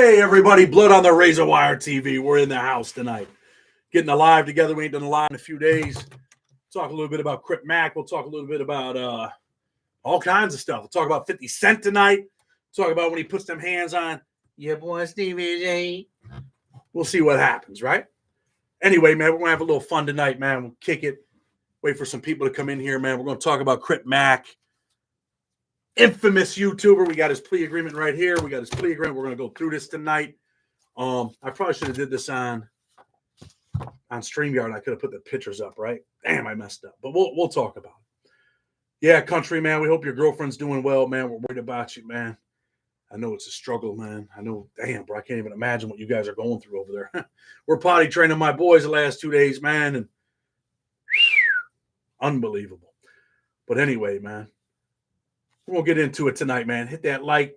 Hey, everybody, Blood on the Razor Wire TV. We're in the house tonight. Getting a live together. We ain't done a live in a few days. Talk a little bit about Crip Mac. We'll talk a little bit about all kinds of stuff. We'll talk about 50 Cent tonight. Talk about when he puts them hands on your boy Stevie J. We'll see what happens, right? Anyway, man, we're going to have a little fun tonight, man. We'll kick it. Wait for some people to come in here, man. We're going to talk about Crip Mac. Infamous YouTuber. We got his plea agreement right here. We got his plea agreement. We're going to go through this tonight. I probably should have did this on StreamYard. I could have put the pictures up, right? Damn, I messed up. But we'll talk about it. Yeah, country, man. We hope your girlfriend's doing well, man. We're worried about you, man. I know it's a struggle, man. I know, damn, bro. I can't even imagine what you guys are going through over there. We're potty training my boys the last 2 days, man, and unbelievable. But anyway, man. We'll get into it tonight, man. Hit that like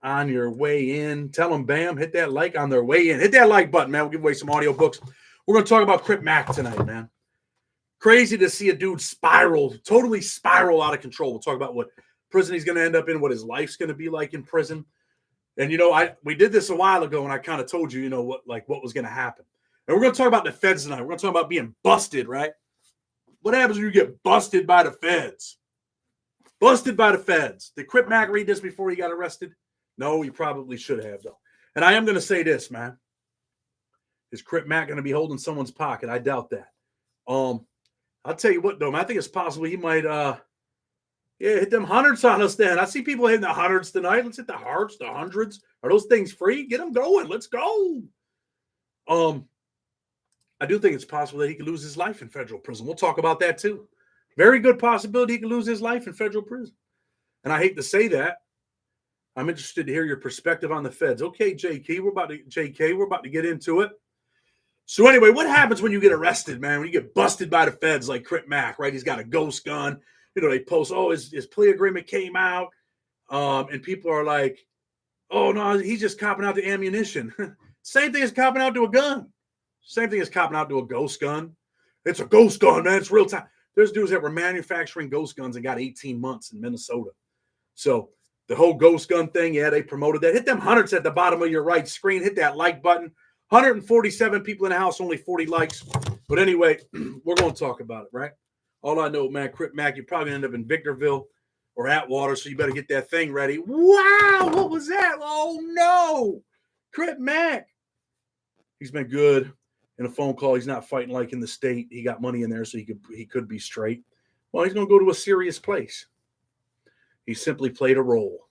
on your way in. Tell them, bam, hit that like on their way in. Hit that like button, man. We'll give away some audio books. We're going to talk about Crip Mac tonight, man. Crazy to see a dude totally spiral out of control. We'll talk about what prison he's going to end up in, what his life's going to be like in prison. And, you know, we did this a while ago, and I kind of told you, you know, what was going to happen. And we're going to talk about the feds tonight. We're going to talk about being busted, right? What happens when you get busted by the feds? Busted by the feds. Did Crip Mac read this before he got arrested? No, he probably should have, though. And I am going to say this, man. Is Crip Mac going to be holding someone's pocket? I doubt that. I'll tell you what, though, man, I think it's possible he might, hit them hundreds on us then. I see people hitting the hundreds tonight. Let's hit the hearts, the hundreds. Are those things free? Get them going. Let's go. I do think it's possible that he could lose his life in federal prison. We'll talk about that, too. Very good possibility he could lose his life in federal prison. And I hate to say that. I'm interested to hear your perspective on the feds. Okay, JK, we're about to get into it. So anyway, what happens when you get arrested, man? When you get busted by the feds like Crip Mac, right? He's got a ghost gun. You know, they post, his plea agreement came out. And people are like, oh, no, he's just copping out the ammunition. Same thing as copping out to a gun. Same thing as copping out to a ghost gun. It's a ghost gun, man. It's real time. There's dudes that were manufacturing ghost guns and got 18 months in Minnesota. So the whole ghost gun thing, yeah, they promoted that. Hit them hundreds at the bottom of your right screen. Hit that like button. 147 people in the house, only 40 likes. But anyway, we're going to talk about it, right? All I know, man, Crip Mac, you probably end up in Victorville or Atwater, so you better get that thing ready. Wow, what was that? Oh, no. Crip Mac. He's been good. In a phone call, he's not fighting like in the state. He got money in there, so he could be straight. Well, he's going to go to a serious place. He simply played a role.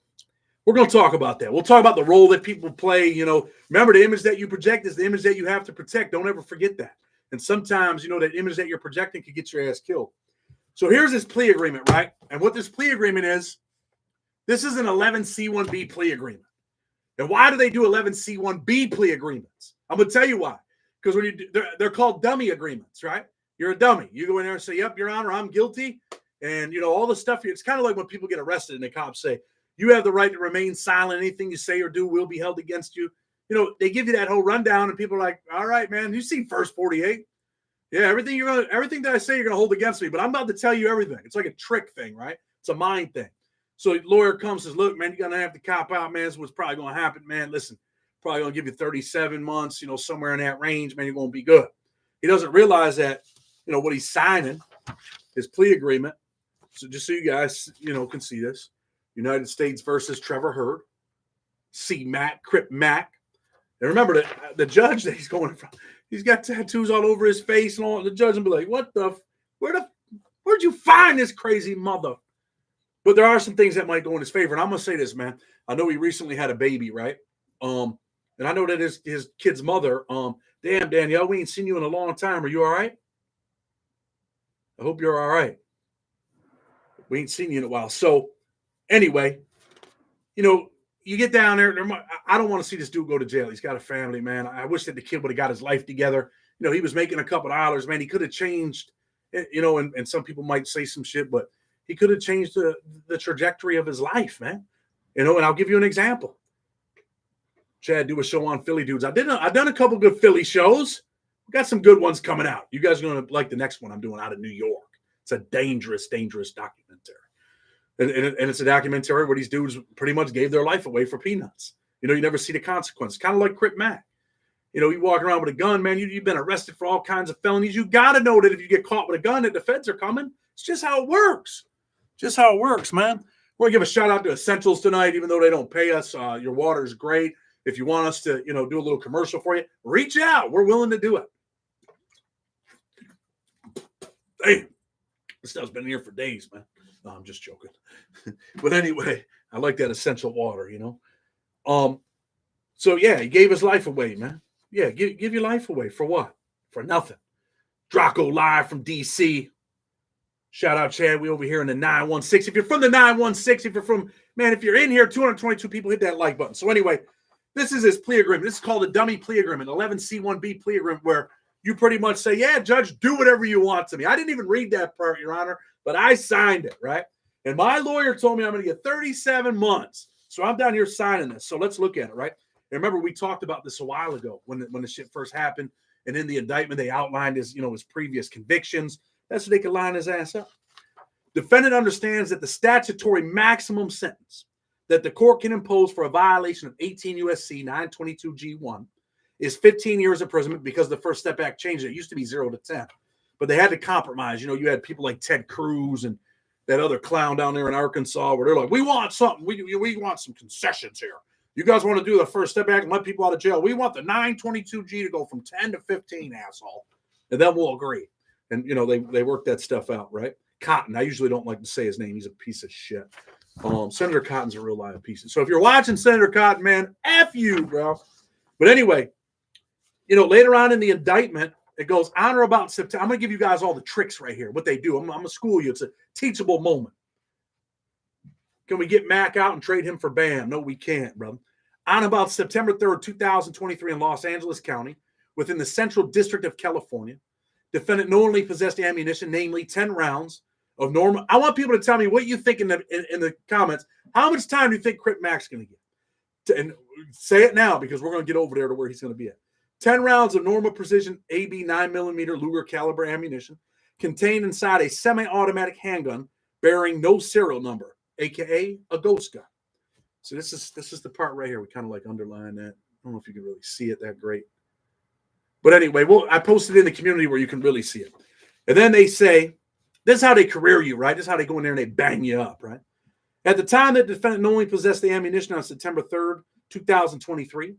We're going to talk about that. We'll talk about the role that people play. You know, remember, the image that you project is the image that you have to protect. Don't ever forget that. And sometimes, you know, that image that you're projecting could get your ass killed. So here's his plea agreement, right? And what this plea agreement is, this is an 11C1B plea agreement. And why do they do 11C1B plea agreements? I'm going to tell you why. Because when you do, they're called dummy agreements, right? You're a dummy. You go in there and say, yep, Your Honor, I'm guilty. And, you know, all the stuff. It's kind of like when people get arrested and the cops say, you have the right to remain silent. Anything you say or do will be held against you. You know, they give you that whole rundown and people are like, all right, man, you've seen First 48. Yeah, everything that I say, you're going to hold against me. But I'm about to tell you everything. It's like a trick thing, right? It's a mind thing. So the lawyer comes and says, look, man, you're going to have to cop out, man. That's what's probably going to happen, man. Listen. Probably going to give you 37 months, you know, somewhere in that range, man, you're going to be good. He doesn't realize that, you know, what he's signing, his plea agreement. So just so you guys, you know, can see this. United States versus Trevor Hurd. C-Mac, Crip Mac. And remember that the judge that he's going from, he's got tattoos all over his face and all. The judge will be like, where'd you find this crazy mother? But there are some things that might go in his favor. And I'm going to say this, man. I know he recently had a baby, right? And I know that his kid's mother, damn, Danielle, we ain't seen you in a long time. Are you all right? I hope you're all right. We ain't seen you in a while. So anyway, you know, you get down there. I don't want to see this dude go to jail. He's got a family, man. I wish that the kid would have got his life together. You know, he was making a couple of dollars, man. He could have changed, you know, and some people might say some shit, but he could have changed the trajectory of his life, man. You know, and I'll give you an example. Chad, do a show on Philly dudes. I've done a couple good Philly shows. We got some good ones coming out. You guys are going to like the next one I'm doing out of New York. It's a dangerous, dangerous documentary. And it's a documentary where these dudes pretty much gave their life away for peanuts. You know, you never see the consequences. Kind of like Crip Mac. You know, you walk around with a gun, man. You've been arrested for all kinds of felonies. You got to know that if you get caught with a gun, that the feds are coming. It's just how it works. Just how it works, man. We're going to give a shout out to Essentials tonight, even though they don't pay us. Your water is great. If you want us to, you know, do a little commercial for you, reach out. We're willing to do it. Hey, this stuff's been here for days, man. No, I'm just joking. But anyway, I like that essential water, you know. So yeah, he gave his life away, man. Yeah, give your life away for what? For nothing. Draco live from DC. Shout out Chad. We over here in the 916. If you're from the 916, if you're in here, 222 people, hit that like button. So anyway, this is his plea agreement. This is called a dummy plea agreement, 11C1B plea agreement, where you pretty much say, yeah, judge, do whatever you want to me. I didn't even read that part, Your Honor, but I signed it, right? And my lawyer told me I'm going to get 37 months. So I'm down here signing this. So let's look at it, right? And remember, we talked about this a while ago when the shit first happened. And in the indictment, they outlined his previous convictions. That's so they could line his ass up. Defendant understands that the statutory maximum sentence that the court can impose for a violation of 18 U.S.C. 922 G1 is 15 years imprisonment because the First Step Act changed it. It used to be 0 to 10. But they had to compromise. You know, you had people like Ted Cruz and that other clown down there in Arkansas where they're like, we want something. We want some concessions here. You guys want to do the First Step Act and let people out of jail. We want the 922G to go from 10 to 15, asshole. And then we'll agree. And, you know, they worked that stuff out, right? Cotton. I usually don't like to say his name. He's a piece of shit. Senator Cotton's a real live piece. So if you're watching Senator Cotton, man, F you, bro. But anyway, you know, later on in the indictment, it goes on or about September. I'm going to give you guys all the tricks right here, what they do. I'm going to school you. It's a teachable moment. Can we get Mac out and trade him for Bam? No, we can't, brother. On about September 3rd, 2023 in Los Angeles County, within the Central District of California, defendant knowingly possessed ammunition, namely 10 rounds of normal. I want people to tell me what you think in the comments. How much time do you think Crip Mac's going to get? And say it now because we're going to get over there to where he's going to be at. 10 rounds of normal precision AB 9mm Luger caliber ammunition contained inside a semi-automatic handgun bearing no serial number, aka a ghost gun. So this is the part right here. We kind of like underline that. I don't know if you can really see it that great. But anyway, I posted it in the community where you can really see it. And then they say, this is how they career you, right? This is how they go in there and they bang you up, right? At the time that defendant knowingly possessed the ammunition on September 3rd, 2023,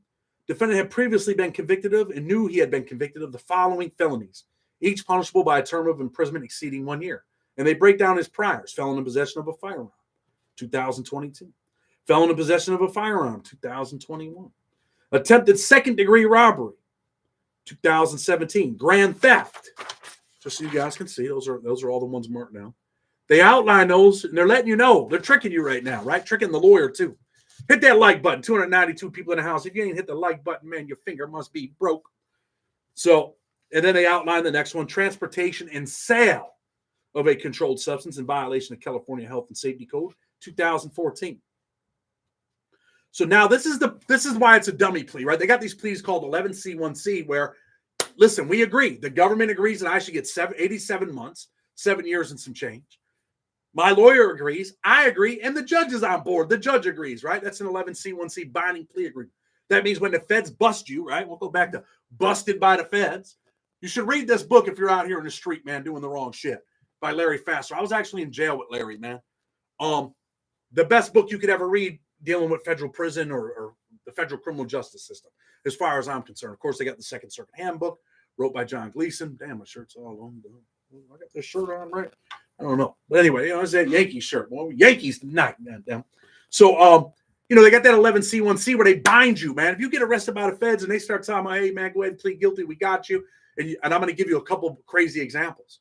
defendant had previously been convicted of and knew he had been convicted of the following felonies, each punishable by a term of imprisonment exceeding 1 year. And they break down his priors: felon in possession of a firearm, 2022. Felon in possession of a firearm, 2021. Attempted second-degree robbery, 2017. Grand theft, just so you guys can see. Those are all the ones marked down. They outline those, and they're letting you know. They're tricking you right now, right? Tricking the lawyer, too. Hit that like button. 292 people in the house. If you ain't hit the like button, man, your finger must be broke. So, and then they outline the next one: transportation and sale of a controlled substance in violation of California Health and Safety Code, 2014. So now this is why it's a dummy plea, right? They got these pleas called 11C1C where, listen, we agree. The government agrees that I should get 87 months, 7 years and some change. My lawyer agrees. I agree. And the judge is on board. The judge agrees, right? That's an 11C1C binding plea agreement. That means when the feds bust you, right? We'll go back to busted by the feds. You should read this book if you're out here in the street, man, doing the wrong shit, by Larry Faster. I was actually in jail with Larry, man. The best book you could ever read dealing with federal prison or the federal criminal justice system, as far as I'm concerned. Of course, they got the Second Circuit Handbook, wrote by John Gleason. Damn, my shirt's all on. I got this shirt on, right? I don't know. But anyway, you know, it's that Yankee shirt. Well, Yankees tonight, man. So, you know, they got that 11C1C where they bind you, man. If you get arrested by the feds and they start telling me, hey, man, go ahead and plead guilty. We got you. And I'm going to give you a couple crazy examples.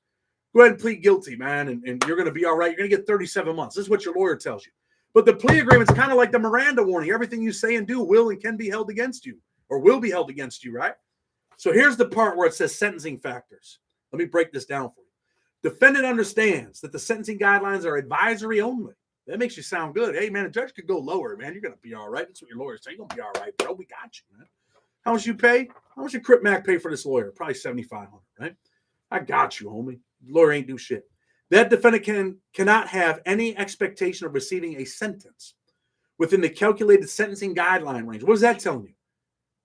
Go ahead and plead guilty, man, and you're going to be all right. You're going to get 37 months. This is what your lawyer tells you. But the plea agreement's kind of like the Miranda warning. Everything you say and do will and can be held against you, or will be held against you, right? So here's the part where it says sentencing factors. Let me break this down for you. Defendant understands that the sentencing guidelines are advisory only. That makes you sound good. Hey, man, a judge could go lower, man. You're going to be all right. That's what your lawyers say. You're going to be all right, bro. We got you, man. How much you pay? How much did Crip Mac pay for this lawyer? Probably $7,500, right? I got you, homie. The lawyer ain't do shit. That defendant cannot have any expectation of receiving a sentence within the calculated sentencing guideline range. What is that telling you?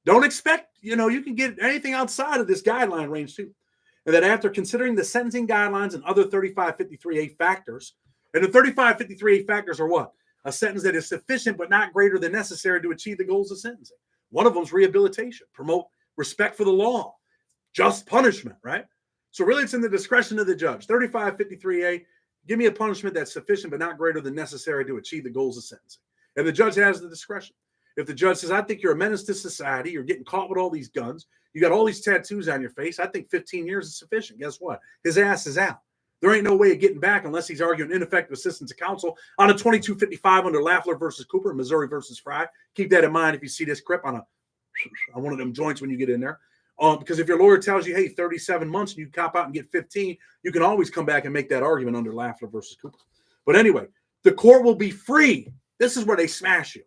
Don't expect, you can get anything outside of this guideline range too. And that after considering the sentencing guidelines and other 3553A factors, and the 3553A factors are what? A sentence that is sufficient but not greater than necessary to achieve the goals of sentencing. One of them is rehabilitation, promote respect for the law, just punishment, right? So really it's in the discretion of the judge. 3553A, give me a punishment that's sufficient but not greater than necessary to achieve the goals of sentencing. And the judge has the discretion. If the judge says, I think you're a menace to society, you're getting caught with all these guns, you got all these tattoos on your face, I think 15 years is sufficient. Guess what? His ass is out. There ain't no way of getting back unless he's arguing ineffective assistance of counsel on a 2255 under Lafler versus Cooper, Missouri versus Fry. Keep that in mind if you see this Crip on one of them joints when you get in there. Because if your lawyer tells you, hey, 37 months and you cop out and get 15, you can always come back and make that argument under Lafler versus Cooper. But anyway, the court will be free. This is where they smash you.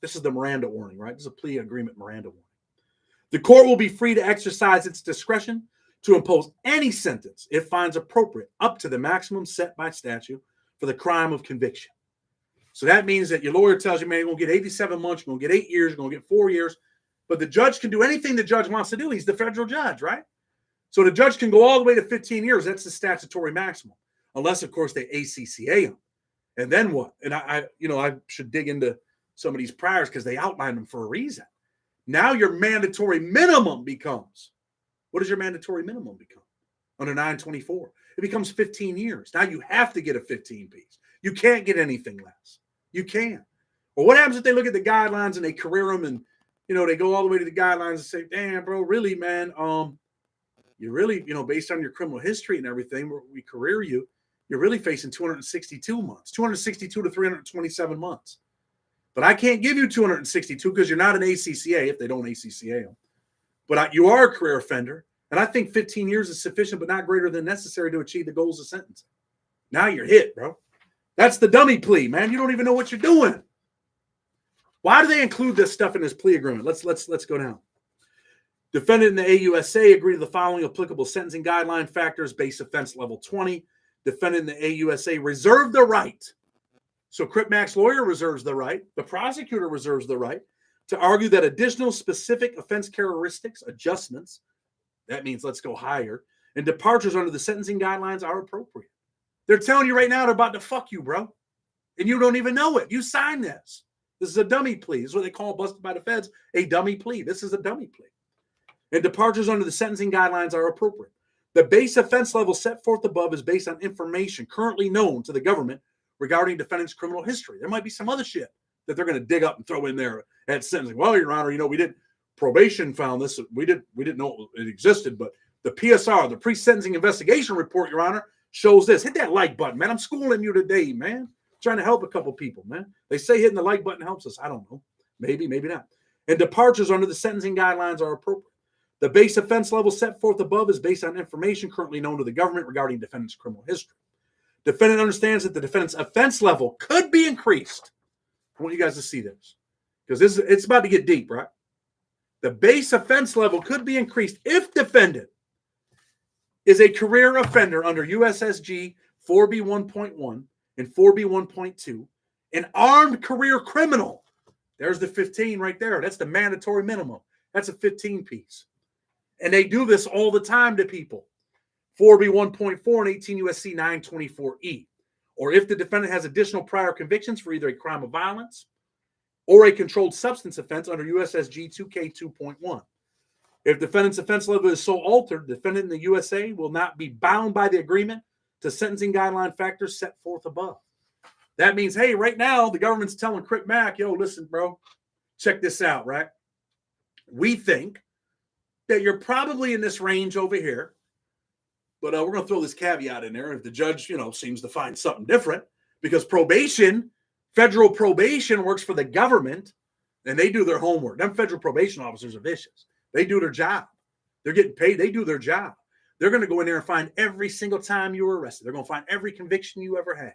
This is the Miranda warning, right? This is a plea agreement Miranda warning. The court will be free to exercise its discretion to impose any sentence it finds appropriate up to the maximum set by statute for the crime of conviction. So that means that your lawyer tells you, man, you're going to get 87 months, you're going to get 8 years, you're going to get 4 years. But the judge can do anything the judge wants to do. He's the federal judge, right? So the judge can go all the way to 15 years. That's the statutory maximum. Unless, of course, they ACCA him. And then what? And I should dig into some of these priors because they outlined them for a reason. Now your mandatory minimum becomes, what does your mandatory minimum become? Under 924. It becomes 15 years. Now you have to get a 15 piece. You can't get anything less. You can't. Well, what happens if they look at the guidelines and they career them and, they go all the way to the guidelines and say, damn, bro, really, man, you really, based on your criminal history and everything, we career you, you're really facing 262 months, 262 to 327 months. But I can't give you 262 because you're not an ACCA if they don't ACCA them. But you are a career offender. And I think 15 years is sufficient, but not greater than necessary to achieve the goals of sentencing. Now you're hit, bro. That's the dummy plea, man. You don't even know what you're doing. Why do they include this stuff in this plea agreement? Let's go down. Defendant in the AUSA agree to the following applicable sentencing guideline factors: base offense level 20. Defendant in the AUSA reserve the right. So Crip Mac's lawyer reserves the right. The prosecutor reserves the right to argue that additional specific offense characteristics, adjustments, that means let's go higher, and departures under the sentencing guidelines are appropriate. They're telling you right now they're about to fuck you, bro. And you don't even know it. You signed this. This is a dummy plea. This is what they call, busted by the feds, a dummy plea. This is a dummy plea. And departures under the sentencing guidelines are appropriate. The base offense level set forth above is based on information currently known to the government regarding defendant's criminal history. There might be some other shit that they're going to dig up and throw in there at sentencing. Well, Your Honor, we did probation found this. We didn't know it existed, but the PSR, the pre-sentencing investigation report, Your Honor, shows this. Hit that like button, man. I'm schooling you today, man. Trying to help a couple people, man. They say hitting the like button helps us. I don't know. Maybe not. And departures under the sentencing guidelines are appropriate. The base offense level set forth above is based on information currently known to the government regarding defendant's criminal history. Defendant understands that the defendant's offense level could be increased. I want you guys to see this because it's about to get deep, right? The base offense level could be increased if defendant is a career offender under USSG 4B1.1 and 4B1.2, an armed career criminal. There's the 15 right there. That's the mandatory minimum. That's a 15 piece. And they do this all the time to people. 4B1.4 and 18 USC 924E. Or if the defendant has additional prior convictions for either a crime of violence or a controlled substance offense under USSG 2K2.1. If defendant's offense level is so altered, the defendant in the USA will not be bound by the agreement to sentencing guideline factors set forth above. That means, hey, right now, the government's telling Crip Mac, yo, listen, bro, check this out, right? We think that you're probably in this range over here, but we're going to throw this caveat in there if the judge, seems to find something different, because probation, federal probation works for the government, and they do their homework. Them federal probation officers are vicious. They do their job. They're getting paid. They do their job. They're going to go in there and find every single time you were arrested. They're going to find every conviction you ever had.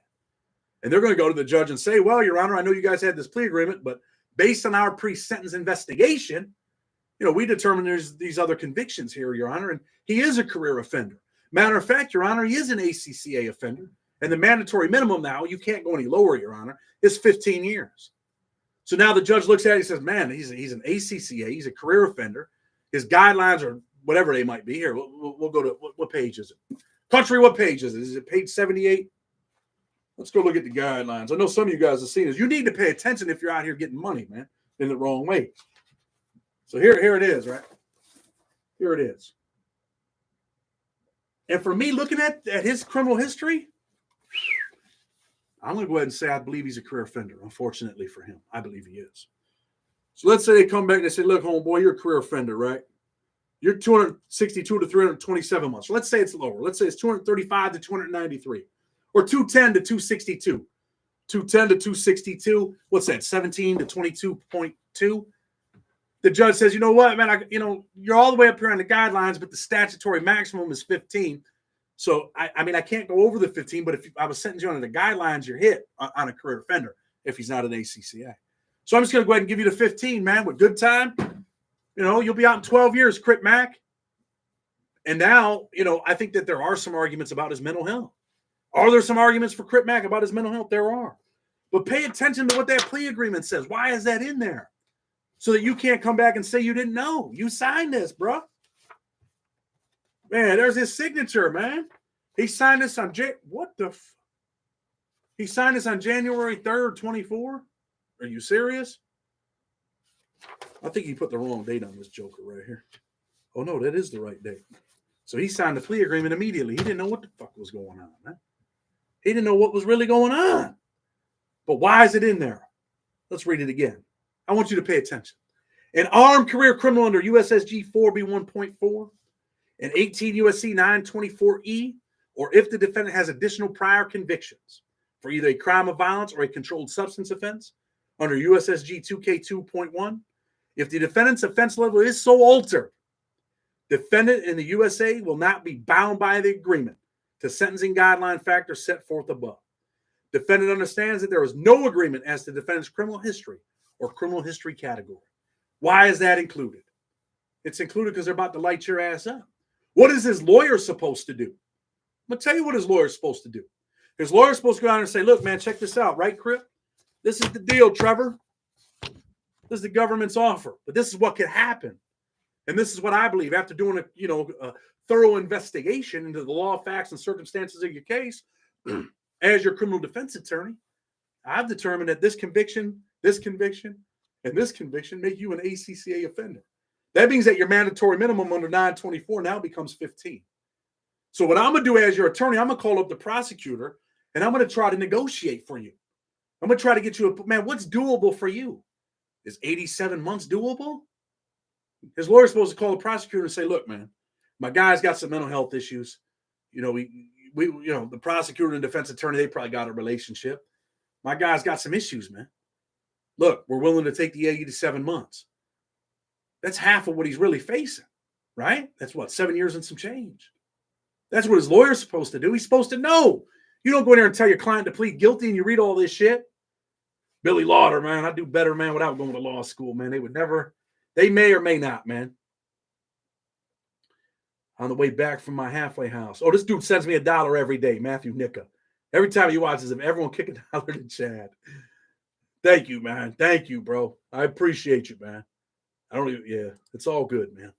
And they're going to go to the judge and say, well, Your Honor, I know you guys had this plea agreement, but based on our pre-sentence investigation, we determined there's these other convictions here, Your Honor, and he is a career offender. Matter of fact, Your Honor, he is an ACCA offender. And the mandatory minimum now, you can't go any lower, Your Honor, is 15 years. So now the judge looks at it and says, man, he's an ACCA. He's a career offender. His guidelines are whatever they might be. Here, we'll go to, what page is it? Country, what page is it? Is it page 78? Let's go look at the guidelines. I know some of you guys have seen this. You need to pay attention if you're out here getting money, man, in the wrong way. So here it is, right? Here it is. And for me, looking at his criminal history, I'm going to go ahead and say I believe he's a career offender. Unfortunately for him, I believe he is. So let's say they come back and they say, look, homeboy, you're a career offender, right? You're 262 to 327 months. Let's say it's lower. Let's say it's 235 to 293 or 210 to 262. 210 to 262. What's that? 17 to 22.2. The judge says, you know what, man, you're all the way up here on the guidelines, but the statutory maximum is 15. So, I mean, I can't go over the 15, but if I was sentencing you under the guidelines, you're hit on a career offender if he's not an ACCA. So I'm just going to go ahead and give you the 15, man, with good time. You'll be out in 12 years, Crip Mac. And now, I think that there are some arguments about his mental health. Are there some arguments for Crip Mac about his mental health? There are. But pay attention to what that plea agreement says. Why is that in there? So that you can't come back and say you didn't know. You signed this, bro. Man, there's his signature, man. He signed this on He signed this on January 3rd, 24. Are you serious? I think he put the wrong date on this joker right here. Oh, no, that is the right date. So he signed the plea agreement immediately. He didn't know what the fuck was going on, man. He didn't know what was really going on. But why is it in there? Let's read it again. I want you to pay attention. An armed career criminal under USSG 4B1.4 and 18 USC 924E, or if the defendant has additional prior convictions for either a crime of violence or a controlled substance offense under USSG 2K2.1, if the defendant's offense level is so altered, defendant in the USA will not be bound by the agreement to sentencing guideline factors set forth above. Defendant understands that there is no agreement as to defendant's criminal history or criminal history category. Why is that included? It's included because they're about to light your ass up. What is his lawyer supposed to do? I'm going to tell you what his lawyer is supposed to do. His lawyer is supposed to go out and say, look, man, check this out, right, Crip? This is the deal, Trevor. This is the government's offer, but this is what could happen. And this is what I believe after doing a thorough investigation into the law, facts, and circumstances of your case. As your criminal defense attorney, I've determined that this conviction, and this conviction make you an ACCA offender. That means that your mandatory minimum under 924 now becomes 15. So what I'm going to do as your attorney, I'm going to call up the prosecutor, and I'm going to try to negotiate for you. I'm going to try to get you what's doable for you? Is 87 months doable? His lawyer's supposed to call the prosecutor and say, look, man, my guy's got some mental health issues. The prosecutor and defense attorney, they probably got a relationship. My guy's got some issues, man. Look, we're willing to take the 87 months. That's half of what he's really facing, right? That's 7 years and some change. That's what his lawyer's supposed to do. He's supposed to know. You don't go in there and tell your client to plead guilty and you read all this shit. Billy Lauder, man, I do better, man, without going to law school, man. They may or may not, man. On the way back from my halfway house. Oh, this dude sends me $1 every day, Matthew Nicka. Every time he watches him, everyone kick $1 to Chad. Thank you, man. Thank you, bro. I appreciate you, man. It's all good, man.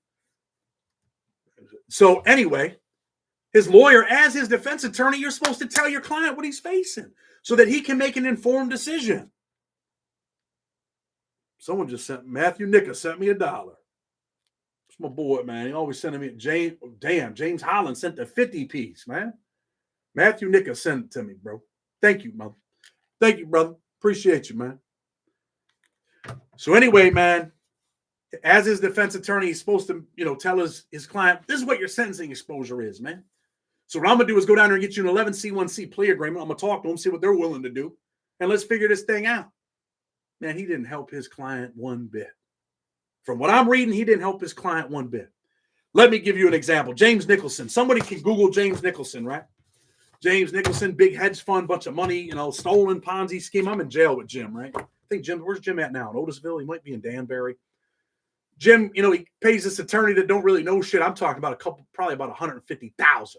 So anyway, his lawyer, as his defense attorney, you're supposed to tell your client what he's facing so that he can make an informed decision. Someone just Matthew Nicka sent me $1. It's my boy, man. He always sending me James Holland sent the 50 piece, man. Matthew Nicka sent it to me, bro. Thank you, mother. Thank you, brother. Appreciate you, man. So anyway, man, as his defense attorney, he's supposed to, tell his client, this is what your sentencing exposure is, man. So what I'm going to do is go down there and get you an 11C1C plea agreement. I'm going to talk to them, see what they're willing to do, and let's figure this thing out. Man, he didn't help his client one bit. From what I'm reading, he didn't help his client one bit. Let me give you an example. James Nicholson. Somebody can Google James Nicholson, right? James Nicholson, big hedge fund, bunch of money, stolen Ponzi scheme. I'm in jail with Jim, right? I think where's Jim at now? In Otisville? He might be in Danbury. Jim, he pays this attorney that don't really know shit. I'm talking about probably about $150,000.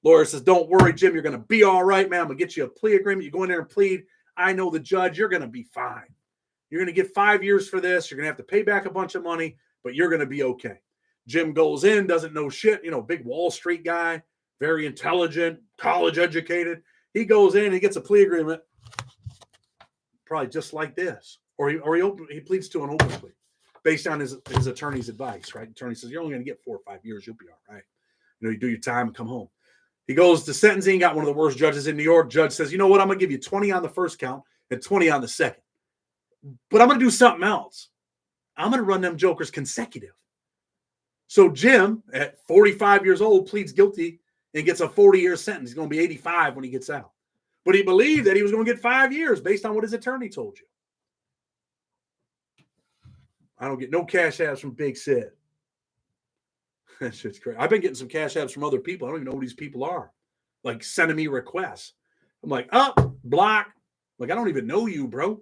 Lawyer says, don't worry, Jim, you're going to be all right, man. I'm going to get you a plea agreement. You go in there and plead. I know the judge. You're going to be fine. You're going to get 5 years for this. You're going to have to pay back a bunch of money, but you're going to be okay. Jim goes in, doesn't know shit, big Wall Street guy, very intelligent, college educated. He goes in, he gets a plea agreement, probably just like this. Or he pleads to an open plea based on his attorney's advice, right? Attorney says, you're only going to get 4 or 5 years. You'll be all right. You do your time and come home. He goes to sentencing, got one of the worst judges in New York. Judge says, you know what? I'm going to give you 20 on the first count and 20 on the second. But I'm going to do something else. I'm going to run them jokers consecutive. So Jim, at 45 years old, pleads guilty and gets a 40-year sentence. He's going to be 85 when he gets out. But he believed that he was going to get 5 years based on what his attorney told you. I don't get no cash apps from Big Sid. That shit's crazy. I've been getting some cash apps from other people. I don't even know who these people are. Like sending me requests. I'm like, block. Like, I don't even know you, bro.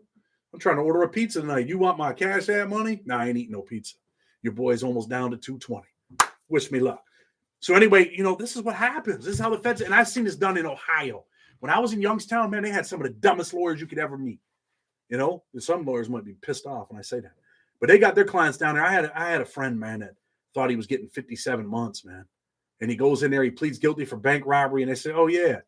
I'm trying to order a pizza tonight. You want my cash app money? Nah, I ain't eating no pizza. Your boy's almost down to 220. Wish me luck. So anyway, this is what happens. This is how the feds, and I've seen this done in Ohio. When I was in Youngstown, man, they had some of the dumbest lawyers you could ever meet. Some lawyers might be pissed off when I say that. But they got their clients down there. I had a friend, man, that thought he was getting 57 months, man. And he goes in there, he pleads guilty for bank robbery, and they say, oh, yeah,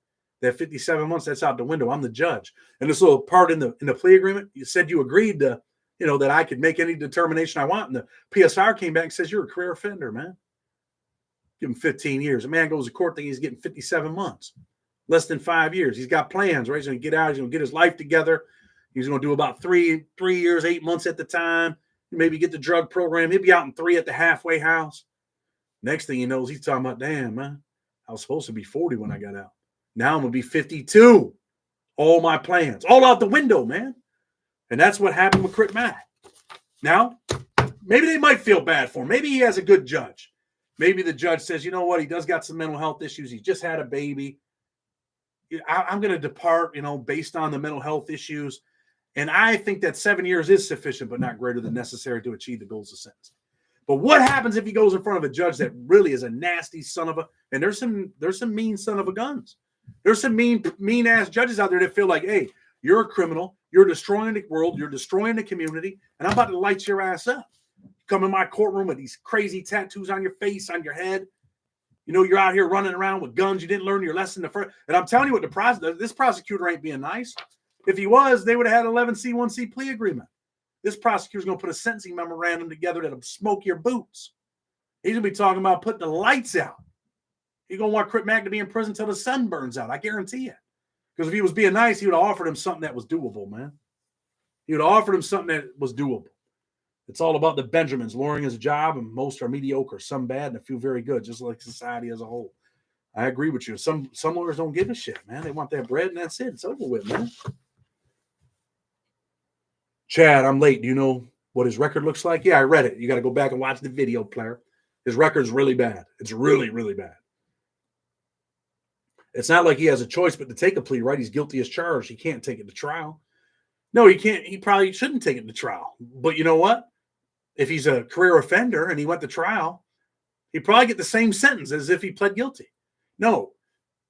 that 57 months, that's out the window. I'm the judge. And this little part in the plea agreement, you said you agreed to, that I could make any determination I want. And the PSR came back and says, you're a career offender, man. Give him 15 years. A man goes to court thinking he's getting 57 months, less than 5 years. He's got plans, right? He's going to get out. He's going to get his life together. He's going to do about 3 years, 8 months at the time. Maybe get the drug program. He'll be out in 3 at the halfway house. Next thing he knows, he's talking about, damn, man, I was supposed to be 40 when I got out. Now I'm going to be 52. All my plans, all out the window, man. And that's what happened with Crip Mac. Now, maybe they might feel bad for him. Maybe he has a good judge. Maybe the judge says, you know what? He does got some mental health issues. He just had a baby. I'm going to depart, based on the mental health issues. And I think that 7 years is sufficient, but not greater than necessary to achieve the goals of sentence. But what happens if he goes in front of a judge that really is a nasty son of a, and there's some mean son of a guns. There's some mean ass judges out there that feel like, hey, you're a criminal. You're destroying the world. You're destroying the community. And I'm about to light your ass up. Come in my courtroom with these crazy tattoos on your face, on your head. You're out here running around with guns. You didn't learn your lesson the first. And I'm telling you what, this prosecutor ain't being nice. If he was, they would have had an 11C1C plea agreement. This prosecutor's going to put a sentencing memorandum together that'll smoke your boots. He's going to be talking about putting the lights out. He's going to want Crip Mac to be in prison till the sun burns out. I guarantee it. Because if he was being nice, he would have offered him something that was doable, man. He would have offered him something that was doable. It's all about the Benjamins. Lawyering is a job, and most are mediocre. Some bad, and a few very good, just like society as a whole. I agree with you. Some lawyers don't give a shit, man. They want that bread, and that's it. It's over with, man. Chad, I'm late. Do you know what his record looks like? Yeah, I read it. You got to go back and watch the video, player. His record's really bad. It's really, really bad. It's not like he has a choice but to take a plea, right? He's guilty as charged. He can't take it to trial. No, he can't. He probably shouldn't take it to trial. But you know what? If he's a career offender and he went to trial, he'd probably get the same sentence as if he pled guilty. No,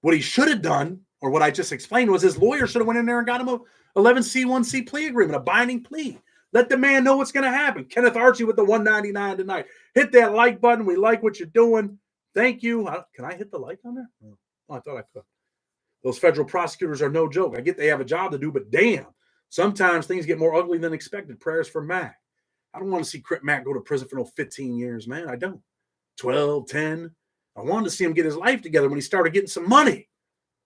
what he should have done, or what I just explained, was his lawyer should have went in there and got him a 11C1C plea agreement, a binding plea. Let the man know what's going to happen. Kenneth Archie with the 199 tonight. Hit that like button. We like what you're doing. Thank you. Can I hit the like on there? Oh, I thought I could. Those federal prosecutors are no joke. I get they have a job to do, but damn, sometimes things get more ugly than expected. Prayers for Mac. I don't want to see Crip Mac go to prison for no 15 years, man. I don't. 12, 10. I wanted to see him get his life together when he started getting some money.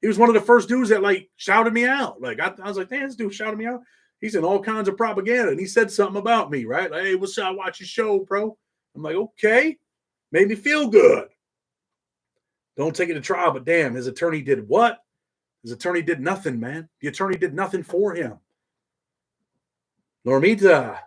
He was one of the first dudes that shouted me out. I was like, damn, this dude shouted me out. He's in all kinds of propaganda, and he said something about me, right? Like, hey, what's up? I watch your show, bro. I'm like, okay. Made me feel good. Don't take it to trial, but damn, his attorney did what? His attorney did nothing, man. The attorney did nothing for him. Normita,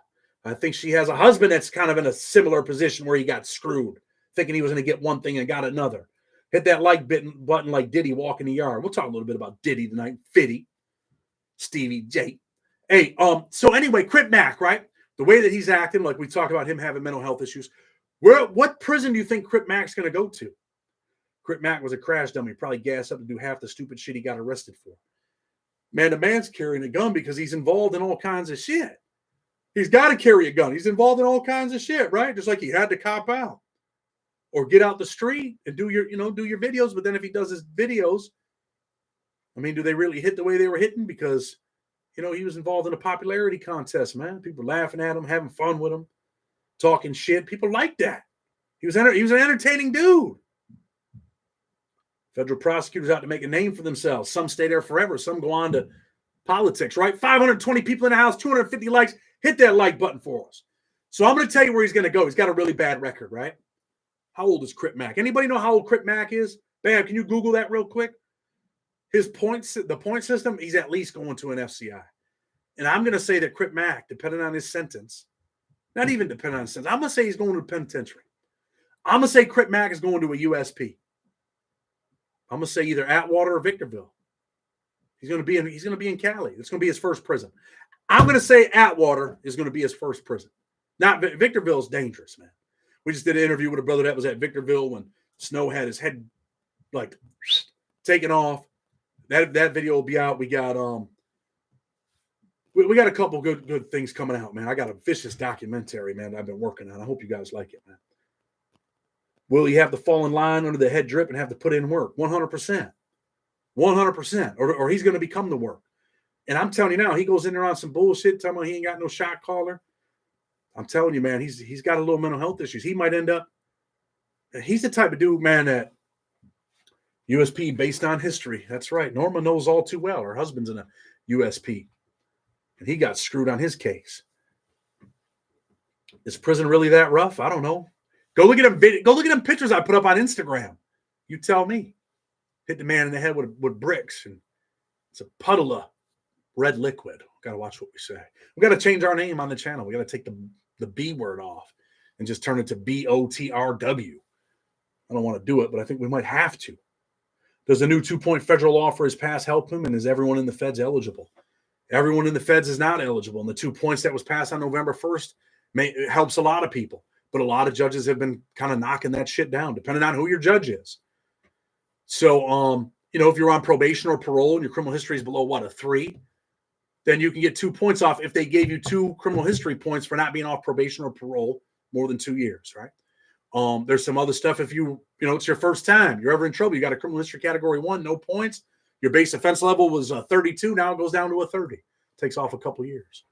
I think she has a husband that's kind of in a similar position where he got screwed, thinking he was going to get one thing and got another. Hit that like button like Diddy walking the yard. We'll talk a little bit about Diddy tonight. Fitty, Stevie J. Hey, so anyway, Crip Mac, right? The way that he's acting, like we talk about him having mental health issues. What prison do you think Crip Mac's going to go to? Crip Mac was a crash dummy, probably gassed up to do half the stupid shit he got arrested for. Man, the man's carrying a gun because he's involved in all kinds of shit. He's got to carry a gun. He's involved in all kinds of shit, right? Just like he had to cop out or get out the street and do your videos. But then if he does his videos, I mean, do they really hit the way they were hitting? Because, he was involved in a popularity contest, man. People laughing at him, having fun with him, talking shit. People like that. He was an entertaining dude. Federal prosecutors out to make a name for themselves. Some stay there forever. Some go on to politics, right? 520 people in the house, 250 likes. Hit that like button for us. So I'm going to tell you where he's going to go. He's got a really bad record, right? How old is Crip Mac? Anybody know how old Crip Mac is? Bam, can you Google that real quick? The point system, he's at least going to an FCI. And I'm going to say that Crip Mac, depending on his sentence, not even depending on his sentence, I'm going to say he's going to the penitentiary. I'm going to say Crip Mac is going to a USP. I'm going to say either Atwater or Victorville. He's going to be in Cali. It's going to be his first prison. I'm going to say Atwater is going to be his first prison. Not Victorville is dangerous, man. We just did an interview with a brother that was at Victorville when Snow had his head like taken off. That video will be out. We got we got a couple good things coming out, man. I got a vicious documentary, man, that I've been working on. I hope you guys like it, man. Will you have to fall in line under the head drip and have to put in work? 100%. 100%. Or he's going to become the work. And I'm telling you now, he goes in there on some bullshit, telling me he ain't got no shot caller. I'm telling you, man, he's got a little mental health issues. He might end up. He's the type of dude, man, that USP based on history. That's right. Norma knows all too well. Her husband's in a USP. And he got screwed on his case. Is prison really that rough? I don't know. Go look at them. Go look at them pictures I put up on Instagram. You tell me. Hit the man in the head with bricks, and it's a puddle of red liquid. Got to watch what we say. We got to change our name on the channel. We got to take the B word off and just turn it to BOTRW. I don't want to do it, but I think we might have to. Does the new 2-point federal law for his past help him? And is everyone in the feds eligible? Everyone in the feds is not eligible. And the 2 points that was passed on November 1st helps a lot of people. But a lot of judges have been kind of knocking that shit down, depending on who your judge is. So, if you're on probation or parole and your criminal history is below, a 3, then you can get 2 points off if they gave you 2 criminal history points for not being off probation or parole more than 2 years, right? There's some other stuff. If it's your first time, you're ever in trouble, you got a criminal history category 1, no points. Your base offense level was 32. Now it goes down to a 30. Takes off a couple years.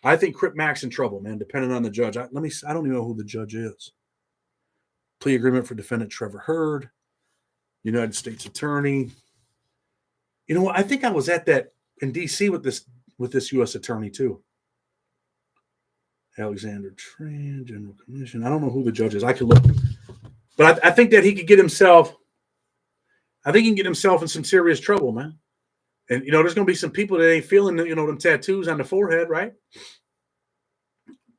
I think Crip Mac's in trouble, man, depending on the judge. I don't even know who the judge is. Plea agreement for defendant Trevor Hurd, United States attorney. You know what? I think I was at that in D.C. with this U.S. attorney too. Alexander Tran, General Commission. I don't know who the judge is. I could look. But I think that he could get himself, in some serious trouble, man. And, there's going to be some people that ain't feeling, them tattoos on the forehead, right?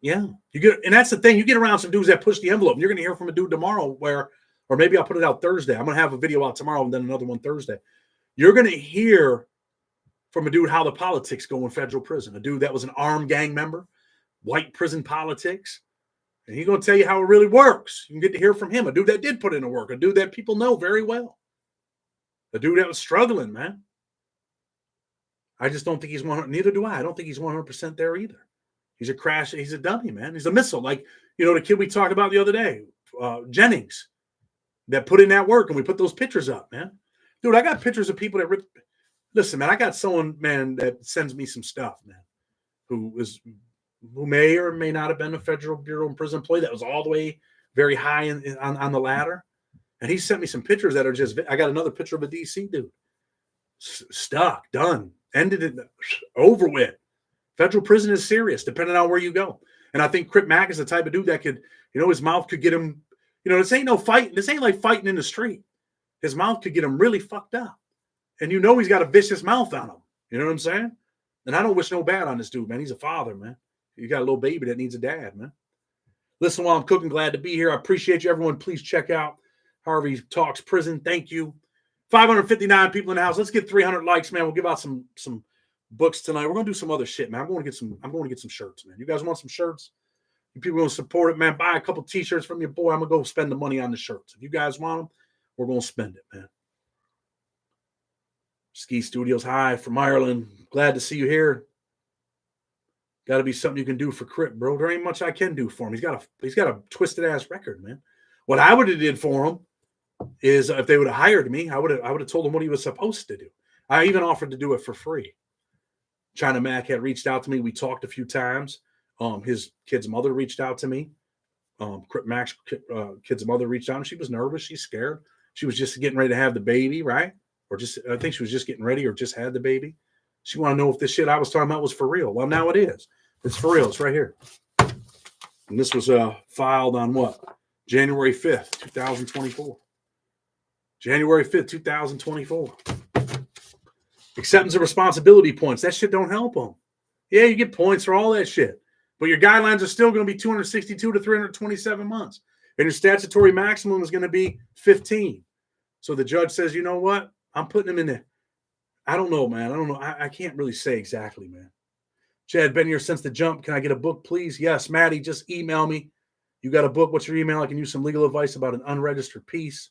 Yeah. And that's the thing. You get around some dudes that push the envelope. And you're going to hear from a dude tomorrow or maybe I'll put it out Thursday. I'm going to have a video out tomorrow and then another one Thursday. You're going to hear from a dude how the politics go in federal prison. A dude that was an armed gang member, white prison politics. And he's going to tell you how it really works. You can get to hear from him. A dude that did put in the work. A dude that people know very well. A dude that was struggling, man. I just don't think he's 100%. Neither do I. I don't think he's 100% there either. He's a crash. He's a dummy, man. He's a missile. Like, the kid we talked about the other day, Jennings, that put in that work, and we put those pictures up, man. Dude, I got pictures of people that rip. Listen, man, I got someone, man, that sends me some stuff, man, who may or may not have been a Federal Bureau of Prison employee that was all the way very high on the ladder. And he sent me some pictures that are just, I got another picture of a DC dude. Stuck, done, ended it, over with. Federal prison is serious, depending on where you go. And I think Crip Mac is the type of dude that could, his mouth could get him, this ain't no fight. This ain't like fighting in the street. His mouth could get him really fucked up. And he's got a vicious mouth on him. You know what I'm saying? And I don't wish no bad on this dude, man. He's a father, man. You got a little baby that needs a dad, man. Listen while I'm cooking. Glad to be here. I appreciate you, everyone. Please check out Harvey Talks Prison. Thank you. 559 people in the house. Let's get 300 likes, man. We'll give out some books tonight. We're gonna do some other shit, man. I'm going to get some shirts, man. You guys want some shirts? You people gonna support it, man. Buy a couple t-shirts from your boy. I'm gonna go spend the money on the shirts. If you guys want them, we're gonna spend it, man. Ski Studios, hi from Ireland. Glad to see you here. Got to be something you can do for Crip, bro. There ain't much I can do for him. He's got a twisted ass record, man. What I would have did for him is if they would have hired me, I would have told him what he was supposed to do. I even offered to do it for free. China Mac had reached out to me. We talked a few times. His kid's mother reached out to me. Crip Mac's kid's mother reached out, and she was nervous. She's scared. She was just getting ready to have the baby, right? Or just, I think she was just getting ready or just had the baby. She wanted to know if this shit I was talking about was for real. Well, now it is. It's for real. It's right here. And this was filed on what? January 5th, 2024. January 5th, 2024. Acceptance of responsibility points. That shit don't help them. Yeah, you get points for all that shit. But your guidelines are still going to be 262 to 327 months. And your statutory maximum is going to be 15. So the judge says, you know what? I'm putting him in there. I don't know, man. I don't know. I can't really say exactly, man. Chad, been here since the jump. Can I get a book, please? Yes, Maddie, just email me. You got a book? What's your email? I can use some legal advice about an unregistered piece.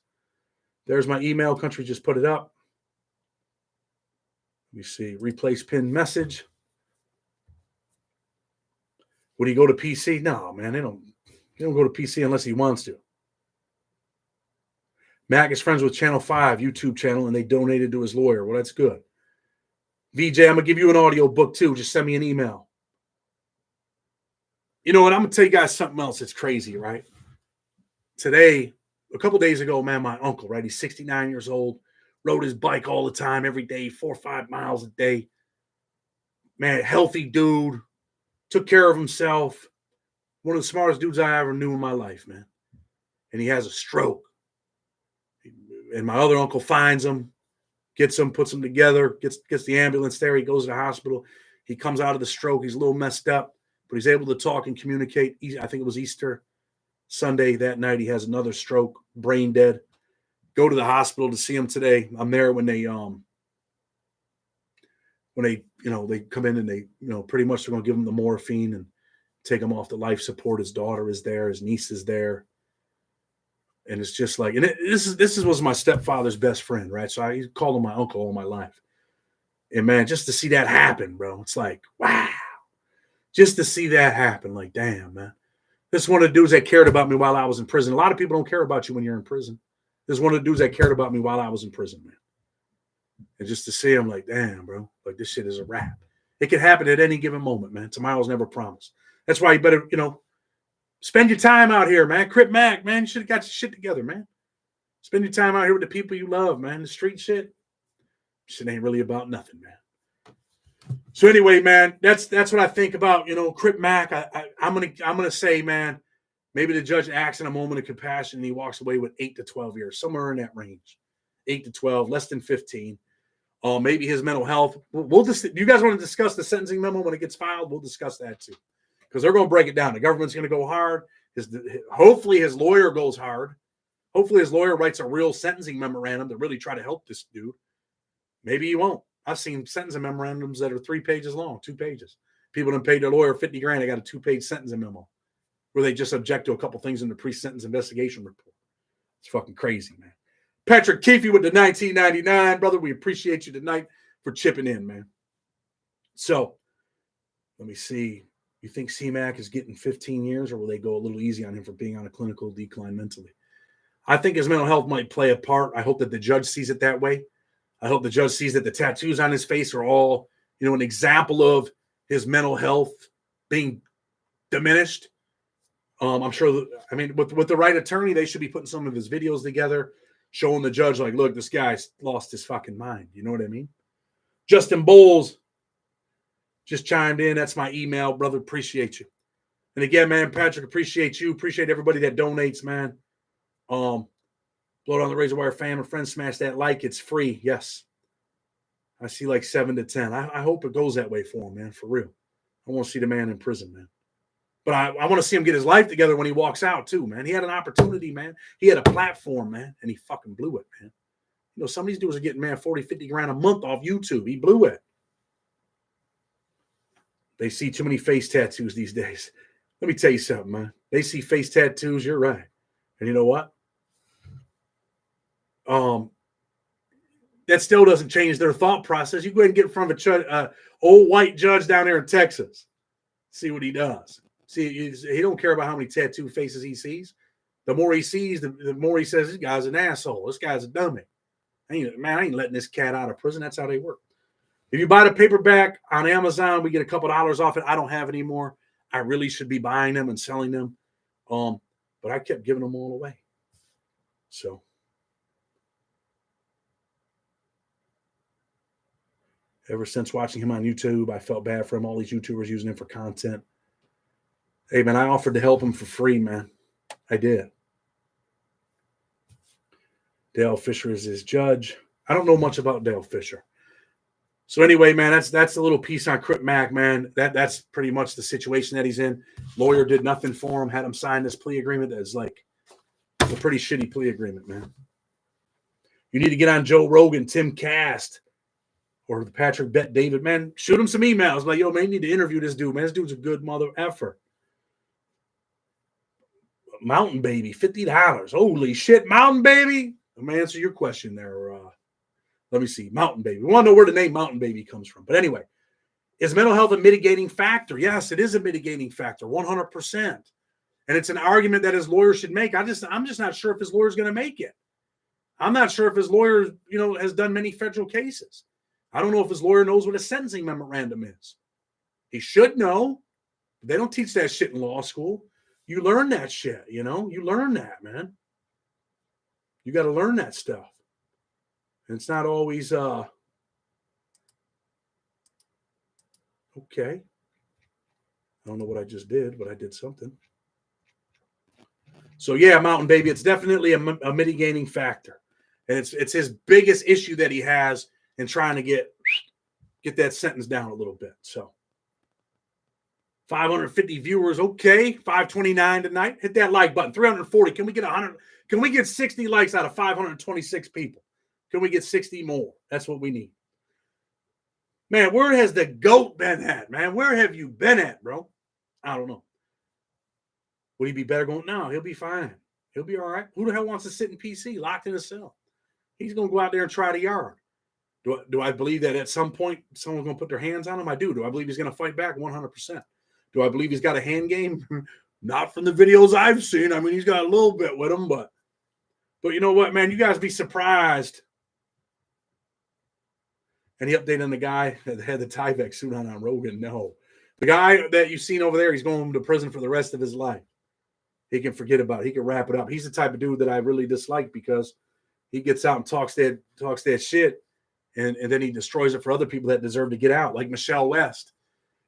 There's my email. Country just put it up. Let me see. Replace pinned message. Would he go to PC? No, man. They don't go to PC unless he wants to. Mac is friends with Channel 5 YouTube channel, and they donated to his lawyer. Well, that's good. VJ, I'm going to give you an audio book, too. Just send me an email. You know what? I'm going to tell you guys something else that's crazy, right? Today, a couple days ago, man, my uncle, right? He's 69 years old, rode his bike all the time, every day, 4 or 5 miles a day. Man, healthy dude, took care of himself. One of the smartest dudes I ever knew in my life, man. And he has a stroke. And my other uncle finds him, gets him, puts him together, gets the ambulance there. He goes to the hospital. He comes out of the stroke. He's a little messed up, but he's able to talk and communicate. I think it was Easter Sunday that night. He has another stroke, brain dead. Go to the hospital to see him today. I'm there when they come in and they, pretty much they're going to give him the morphine and take him off the life support. His daughter is there. His niece is there. And it's just like, and this was my stepfather's best friend, right? So I called him my uncle all my life. And man, just to see that happen, bro, it's like, wow. Just to see that happen, like, damn, man. This is one of the dudes that cared about me while I was in prison. A lot of people don't care about you when you're in prison. This is one of the dudes that cared about me while I was in prison, man. And just to see him, like, damn, bro, like this shit is a wrap. It can happen at any given moment, man. Tomorrow's never promised. That's why you better, spend your time out here, man. Crip Mac, man, you should have got your shit together, man. Spend your time out here with the people you love, man. The street shit ain't really about nothing, man. So anyway, man, that's what I think about, Crip Mac. I'm gonna say, man, maybe the judge acts in a moment of compassion and he walks away with 8 to 12 years, somewhere in that range, 8 to 12, less than 15. Maybe his mental health. We'll just. Do you guys want to discuss the sentencing memo when it gets filed? We'll discuss that too, because they're going to break it down. The government's going to go hard. Hopefully his lawyer goes hard. Hopefully his lawyer writes a real sentencing memorandum to really try to help this dude. Maybe he won't. I've seen sentencing memorandums that are 3 pages long, 2 pages. People done paid their lawyer $50,000. They got a 2-page sentencing memo where they just object to a couple things in the pre-sentence investigation report. It's fucking crazy, man. Patrick Keefe with the 1999, brother. We appreciate you tonight for chipping in, man. So, let me see. You think C-Mac is getting 15 years, or will they go a little easy on him for being on a clinical decline mentally? I think his mental health might play a part. I hope that the judge sees it that way. I hope the judge sees that the tattoos on his face are all, an example of his mental health being diminished. I'm sure, with the right attorney, they should be putting some of his videos together, showing the judge, like, look, this guy's lost his fucking mind. You know what I mean? Justin Bowles just chimed in. That's my email, brother. Appreciate you. And again, man, Patrick, appreciate you. Appreciate everybody that donates, man. Blow it on the Razor Wire fam and friends. Smash that like. It's free. Yes. I see like 7 to 10. I hope it goes that way for him, man. For real. I want to see the man in prison, man. But I want to see him get his life together when he walks out, too, man. He had an opportunity, man. He had a platform, man, and he fucking blew it, man. Some of these dudes are getting, man, 40, 50 grand a month off YouTube. He blew it. They see too many face tattoos these days. Let me tell you something, man. They see face tattoos, you're right. And you know what? That still doesn't change their thought process. You go ahead and get in front of a old white judge down there in Texas. See what he does. See, he don't care about how many tattoo faces he sees. The more he sees, the more he says, this guy's an asshole. This guy's a dummy. I ain't letting this cat out of prison. That's how they work. If you buy the paperback on Amazon, we get a couple dollars off it. I don't have any more. I really should be buying them and selling them. But I kept giving them all away. So. Ever since watching him on YouTube, I felt bad for him. All these YouTubers using him for content. Hey, man, I offered to help him for free, man. I did. Dale Fisher is his judge. I don't know much about Dale Fisher. So anyway, man, that's a little piece on Crip Mac, man. That's pretty much the situation that he's in. Lawyer did nothing for him, had him sign this plea agreement that's like a pretty shitty plea agreement, man. You need to get on Joe Rogan, Tim Cast, or the Patrick Bet David, man. Shoot him some emails. Like, yo, man, you need to interview this dude, man. This dude's a good mother effer. Mountain Baby, $50. Holy shit, Mountain Baby. I'm going to answer your question there. Let me see. Mountain Baby. We want to know where the name Mountain Baby comes from. But anyway, is mental health a mitigating factor? Yes, it is a mitigating factor, 100%. And it's an argument that his lawyer should make. I'm just not sure if his lawyer's going to make it. I'm not sure if his lawyer, has done many federal cases. I don't know if his lawyer knows what a sentencing memorandum is. He should know. They don't teach that shit in law school. You learn that shit, You learn that, man. You got to learn that stuff. And it's not always, okay. I don't know what I just did, but I did something. So, yeah, Mountain Baby, it's definitely a mitigating factor. And it's his biggest issue that he has in trying to get that sentence down a little bit. So 550 viewers, okay. 529 tonight. Hit that like button. 340. Can we get 100? Can we get 60 likes out of 526 people? Can we get 60 more? That's what we need. Man, where has the GOAT been at, man? Where have you been at, bro? I don't know. Would he be better going? No, he'll be fine. He'll be all right. Who the hell wants to sit in PC locked in a cell? He's going to go out there and try the yard. Do I believe that at some point someone's going to put their hands on him? I do. Do I believe he's going to fight back? 100%. Do I believe he's got a hand game? Not from the videos I've seen. I mean, he's got a little bit with him, but you know what, man? You guys be surprised. Any update on the guy that had the Tyvek suit on Rogan? No. The guy that you've seen over there, he's going to prison for the rest of his life. He can forget about it. He can wrap it up. He's the type of dude that I really dislike because he gets out and talks that shit, and then he destroys it for other people that deserve to get out, like Michelle West.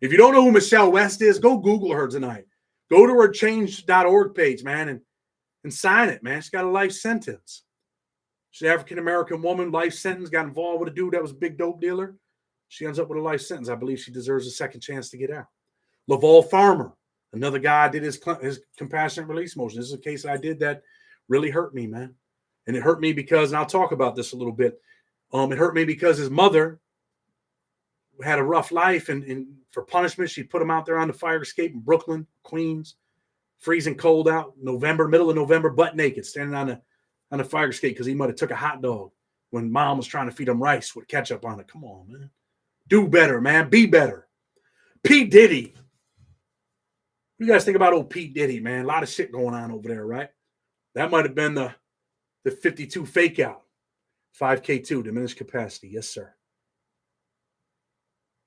If you don't know who Michelle West is, go Google her tonight. Go to her change.org page, man, and sign it, man. She's got a life sentence. She's an African-American woman, life sentence, got involved with a dude that was a big dope dealer. She ends up with a life sentence. I believe she deserves a second chance to get out. Laval Farmer, another guy did his compassionate release motion. This is a case I did that really hurt me, man. And it hurt me because, and I'll talk about this a little bit, it hurt me because his mother had a rough life, and for punishment, she put him out there on the fire escape in Brooklyn, Queens, freezing cold out, middle of November, butt naked, standing on the fire escape because he might have took a hot dog when mom was trying to feed him rice with ketchup on it. Come on, man. Do better, man. Be better. P. Diddy. What do you guys think about old P. Diddy, man? A lot of shit going on over there, right? That might have been the 52 fake out. 5K2, diminished capacity. Yes, sir.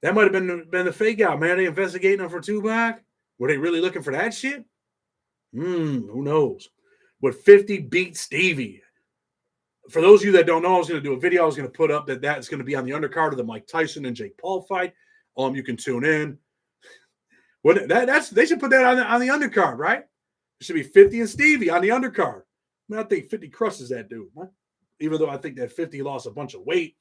That might have been the fake out, man. Are they investigating him for Tupac? Were they really looking for that shit? Who knows? But 50 beat Stevie. For those of you that don't know, I was going to do a video. I was going to put up that's going to be on the undercard of the Mike Tyson and Jake Paul fight. You can tune in. They should put that on the undercard, right? It should be 50 and Stevie on the undercard. I mean, I think 50 crushes that dude, huh? Even though I think that 50 lost a bunch of weight.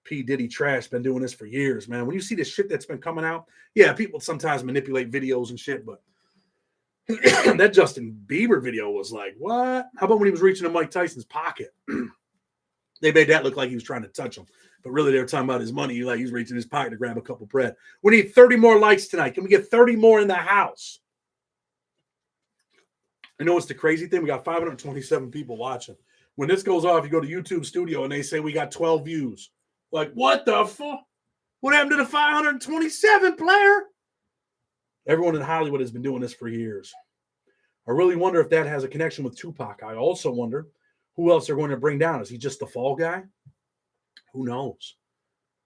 P. Diddy trash, been doing this for years, man. When you see the shit that's been coming out, yeah, people sometimes manipulate videos and shit, but that Justin Bieber video was like, what? How about when he was reaching in Mike Tyson's pocket? They made that look like he was trying to touch him, but really they were talking about his money. Like he's reaching his pocket to grab a couple bread. We need 30 more likes tonight. Can we get 30 more in the house? You know what's the crazy thing? We got 527 people watching. When this goes off, you go to YouTube Studio and they say we got 12 views. Like, what the fuck? What happened to the 527 player? Everyone in Hollywood has been doing this for years. I really wonder if that has a connection with Tupac. I also wonder who else they're going to bring down. Is he just the fall guy? Who knows?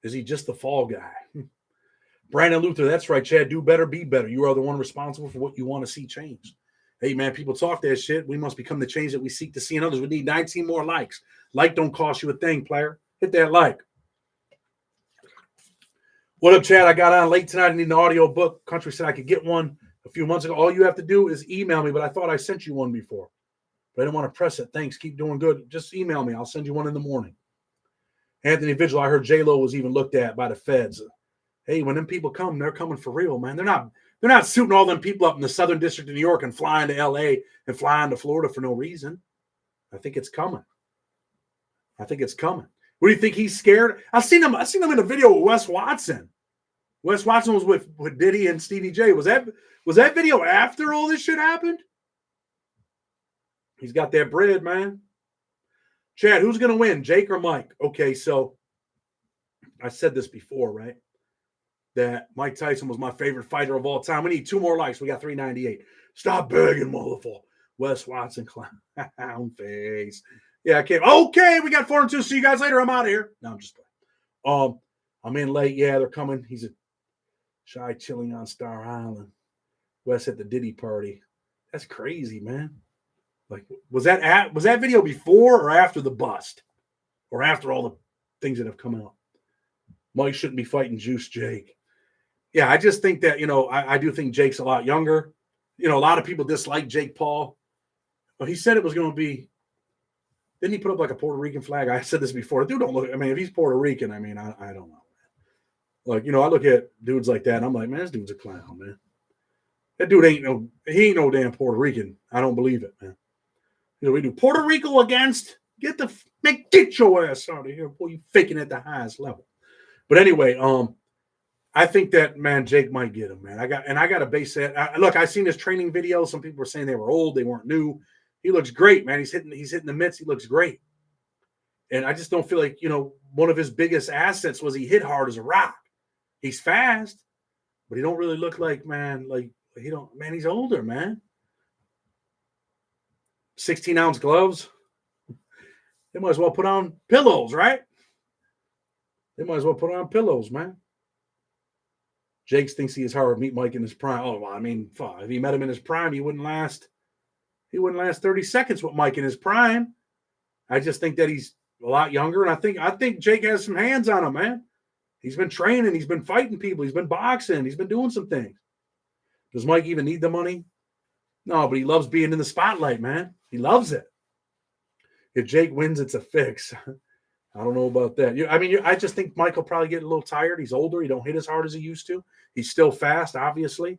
Is he just the fall guy? Brandon Luther, that's right, Chad. Do better, be better. You are the one responsible for what you want to see change. Hey, man, people talk that shit. We must become the change that we seek to see in others. We need 19 more likes. Like don't cost you a thing, player. Hit that like. What up, Chad? I got on late tonight. I need an audio book. Country said I could get one a few months ago. All you have to do is email me, but I thought I sent you one before. But I didn't want to press it. Thanks. Keep doing good. Just email me. I'll send you one in the morning. Anthony Vigil, I heard J-Lo was even looked at by the feds. Hey, when them people come, they're coming for real, man. They're not suiting all them people up in the Southern District of New York and flying to L.A. and flying to Florida for no reason. I think it's coming. What do you think? He's scared? I seen him in a video with Wes Watson. Wes Watson was with Diddy and Stevie J. Was that video after all this shit happened? He's got that bread, man. Chad, who's going to win, Jake or Mike? Okay, so I said this before, right? That Mike Tyson was my favorite fighter of all time. We need 2 more likes. We got 398. Stop begging, motherfucker. Wes Watson, clown face. Yeah, I can't. Okay, we got 4 and 2. See you guys later. I'm out of here. No, I'm just playing. I'm in late. Yeah, they're coming. He's a shy chilling on Star Island. Wes at the Diddy party. That's crazy, man. Like, was that video before or after the bust? Or after all the things that have come out? Mike shouldn't be fighting Juice Jake. Yeah, I just think that, I do think Jake's a lot younger. A lot of people dislike Jake Paul. But he said it was going to be, didn't he put up like a Puerto Rican flag? I said this before. Dude, don't look, if he's Puerto Rican, I don't know. Like, I look at dudes like that and I'm like, man, this dude's a clown, man. That dude ain't no damn Puerto Rican. I don't believe it, man. We do Puerto Rico against, get your ass out of here. Boy, you faking at the highest level. But anyway, I think that, man, Jake might get him, man. I got to base that. Look, I seen his training videos. Some people were saying they were old, they weren't new. He looks great, man. He's hitting the mitts. He looks great. And I just don't feel like, one of his biggest assets was he hit hard as a rock. He's fast, but he don't really look like, man, he's older, man. 16-ounce gloves. They might as well put on pillows, right? They might as well put on pillows, man. Jakes thinks he is hard. Meet Mike in his prime. Oh, well, if he met him in his prime, he wouldn't last 30 seconds with Mike in his prime. I just think that he's a lot younger, and I think Jake has some hands on him, man. He's been training. He's been fighting people. He's been boxing. He's been doing some things. Does Mike even need the money? No, but he loves being in the spotlight, man. He loves it. If Jake wins, it's a fix. I don't know about that. I just think Mike will probably get a little tired. He's older. He don't hit as hard as he used to. He's still fast, obviously.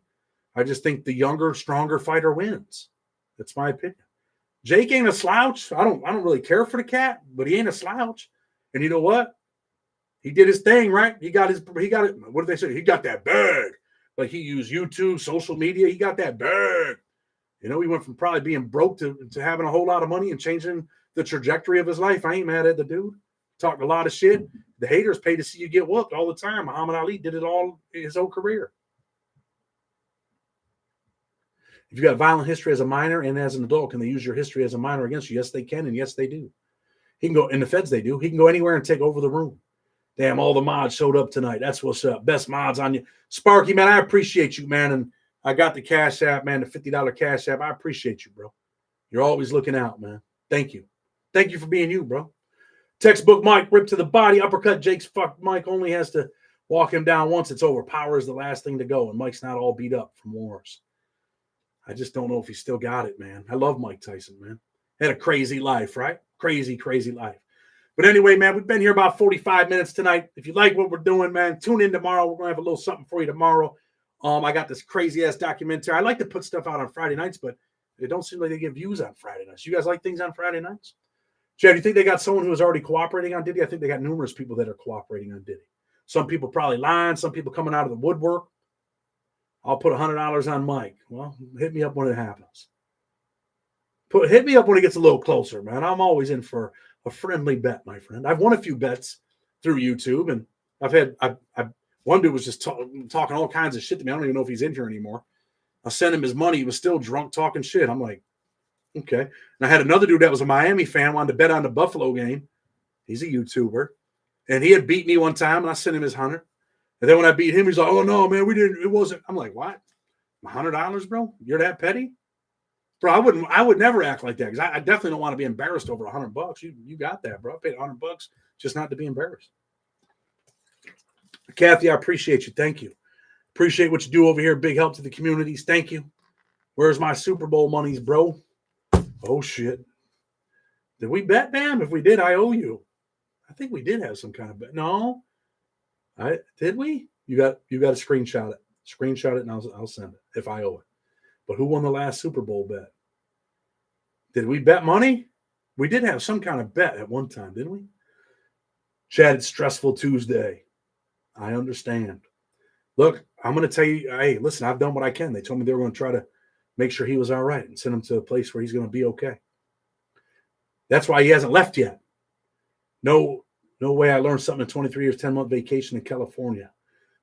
I just think the younger, stronger fighter wins. That's my opinion. Jake ain't a slouch. I don't really care for the cat, but he ain't a slouch. And you know what? He did his thing, right? He got it. What did they say? He got that bag. Like, he used YouTube, social media. He got that bag. He went from probably being broke to having a whole lot of money and changing the trajectory of his life. I ain't mad at the dude. Talked a lot of shit. The haters pay to see you get whooped all the time. Muhammad Ali did it all his whole career. If you got violent history as a minor and as an adult, can they use your history as a minor against you? Yes, they can, and yes, they do. He can go, in the feds they do. He can go anywhere and take over the room. Damn, all the mods showed up tonight. That's what's up. Best mods on you. Sparky, man, I appreciate you, man. And I got the Cashapp, man, the $50 Cashapp. I appreciate you, bro. You're always looking out, man. Thank you. Thank you for being you, bro. Textbook Mike, rip to the body, uppercut. Jake's fucked. Mike only has to walk him down once. It's over. Power is the last thing to go, and Mike's not all beat up from wars. I just don't know if he still got it, man. I love Mike Tyson, man. Had a crazy life, right? Crazy, crazy life. But anyway, man, we've been here about 45 minutes tonight. If you like what we're doing, man, tune in tomorrow. We're going to have a little something for you tomorrow. I got this crazy-ass documentary. I like to put stuff out on Friday nights, but it don't seem like they get views on Friday nights. You guys like things on Friday nights? Chad, do you think they got someone who is already cooperating on Diddy? I think they got numerous people that are cooperating on Diddy. Some people probably lying. Some people coming out of the woodwork. I'll put $100 on Mike. Well, hit me up when it happens. Hit me up when it gets a little closer, man. I'm always in for a friendly bet, my friend. I've won a few bets through YouTube, and one dude was just talking all kinds of shit to me. I don't even know if he's in here anymore. I sent him his money. He was still drunk, talking shit. I'm like, okay. And I had another dude that was a Miami fan, wanted to bet on the Buffalo game. He's a YouTuber. And he had beat me one time, and I sent him his 100. And then when I beat him, he's like, oh, no, man, we didn't. It wasn't. I'm like, what? $100, bro? You're that petty? Bro, I would never act like that because I definitely don't want to be embarrassed over $100. You got that, bro. I paid $100 just not to be embarrassed. Kathy, I appreciate you. Thank you. Appreciate what you do over here. Big help to the communities. Thank you. Where's my Super Bowl monies, bro? Oh, shit. Did we bet, Bam? If we did, I owe you. I think we did have some kind of bet. No. Did we? You got to screenshot it. Screenshot it, and I'll send it if I owe it. But who won the last Super Bowl bet? Did we bet money? We did have some kind of bet at one time, didn't we? Chad, it's stressful Tuesday. I understand. Look, I'm going to tell you, hey, listen, I've done what I can. They told me they were going to try to make sure he was all right and send him to a place where he's going to be okay. That's why he hasn't left yet. No way I learned something in 23 years, 10-month vacation in California.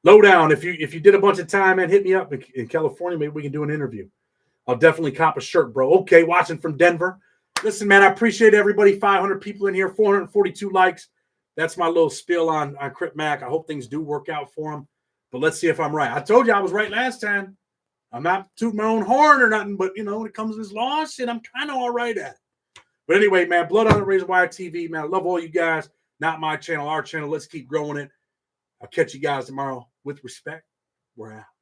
Lowdown, if you did a bunch of time, man, hit me up in California. Maybe we can do an interview. I'll definitely cop a shirt, bro. Okay, watching from Denver. Listen, man, I appreciate everybody. 500 people in here, 442 likes. That's my little spiel on Crip Mac. I hope things do work out for him. But let's see if I'm right. I told you I was right last time. I'm not tooting my own horn or nothing, but, when it comes to this law shit, I'm kind of all right at it. But anyway, man, Blood on the Razor Wire TV, man. I love all you guys. Not my channel, our channel. Let's keep growing it. I'll catch you guys tomorrow. With respect, we're out.